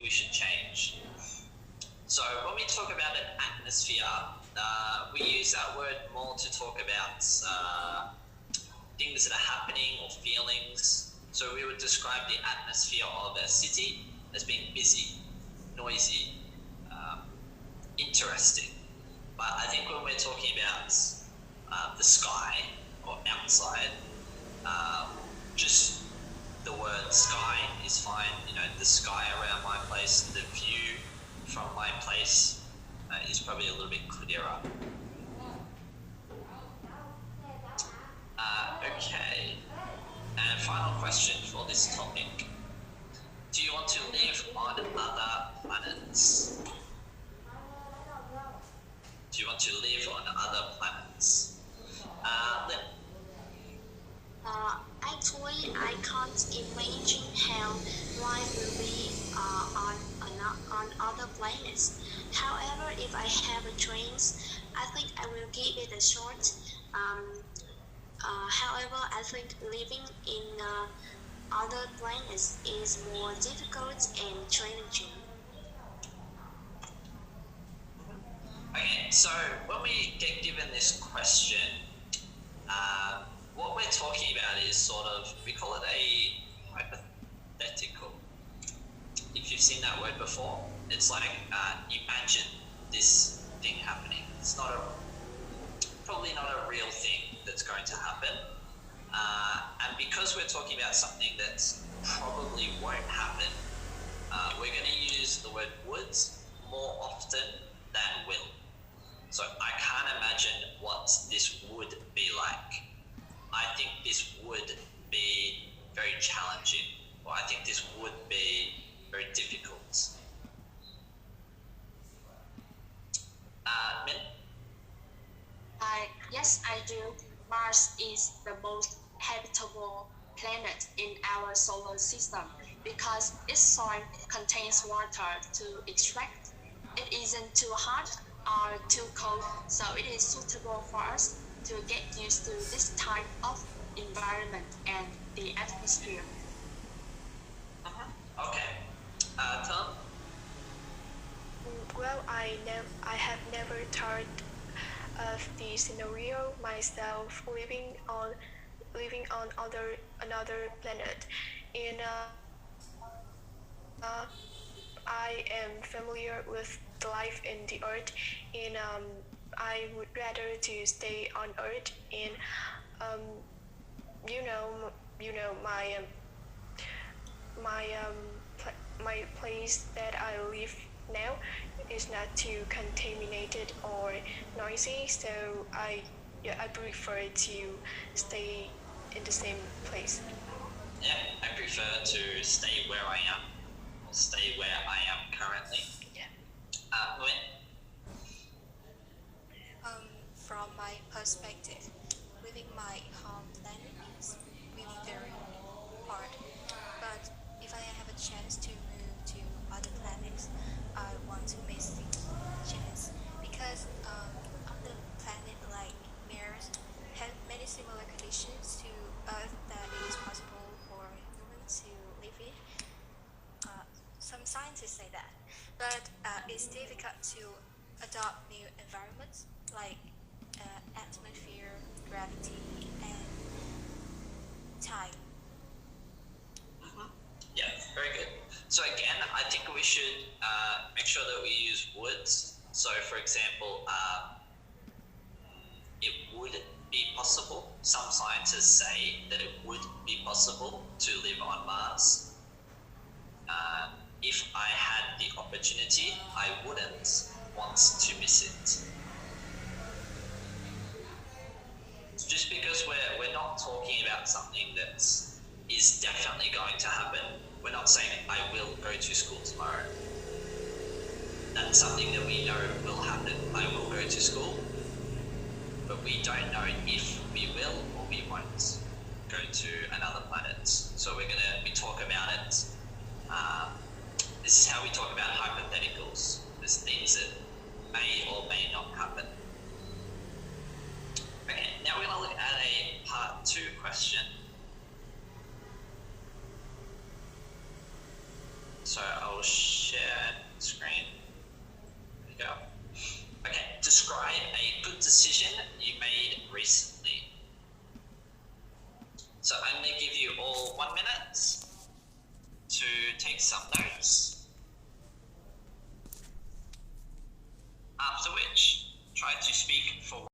we should change. So when we talk about an atmosphere, we use that word more to talk about things that are happening or feelings. So we would describe the atmosphere of a city as being busy, noisy, interesting. But I think when we're talking about the sky or outside, just the word sky is fine. You know, the sky around my place, the view from my place is probably a little bit clearer. Okay, and final question for this topic. Do you want to live on other planets? Do you want to live on other planets? Lynn? Actually, I can't imagine how life will be on other planets. However, if I have a chance, I think I will give it a shot. However, I think living in other planets is more difficult and challenging. Okay, so when we get given this question, what we're talking about is sort of, we call it a hypothetical. If you've seen that word before, it's like imagine this thing happening. It's not probably not a real thing that's going to happen. And because we're talking about something that probably won't happen, we're going to use the word would more often than will. So I can't imagine what this would be like. I think this would be very challenging, or I think this would be very difficult. Min? Yes, I do. Mars is the most habitable planet in our solar system because its soil contains water to extract. It isn't too hot or too cold, so it is suitable for us to get used to this type of environment and the atmosphere. Okay. Tom? Well, I have never thought of the scenario myself living on another planet. In I am familiar with the life in the Earth, and I would rather to stay on Earth. And my place that I live now is not too contaminated or noisy, so I prefer to stay in the same place. Yeah, I prefer to stay where I am, or stay where I am currently. Yeah. Luyện? From my perspective, leaving my home planet is really very hard. But if I have a chance to move to other planets, I want to miss the chance because on the planet like Mars has many similar conditions to Earth that it is possible for humans to live in. Some scientists say that, but it's difficult to adopt new environments like atmosphere, gravity, and time. Yeah, very good. So again, I think we should make sure that we use would. So for example, it would be possible. Some scientists say that it would be possible to live on Mars. If I had the opportunity, I wouldn't want to miss it. Just because we're not talking about something that is definitely going to happen. We're not saying I will go to school tomorrow. That's something that we know will happen. I will go to school, but we don't know if we will or we won't go to another planet. So we talk about it. This is how we talk about hypotheticals. There's things that may or may not happen. Okay, now we're going to look at a part 2 question. So I'll share describe a good decision you made recently. So I'm going to give you all 1 minute to take some notes.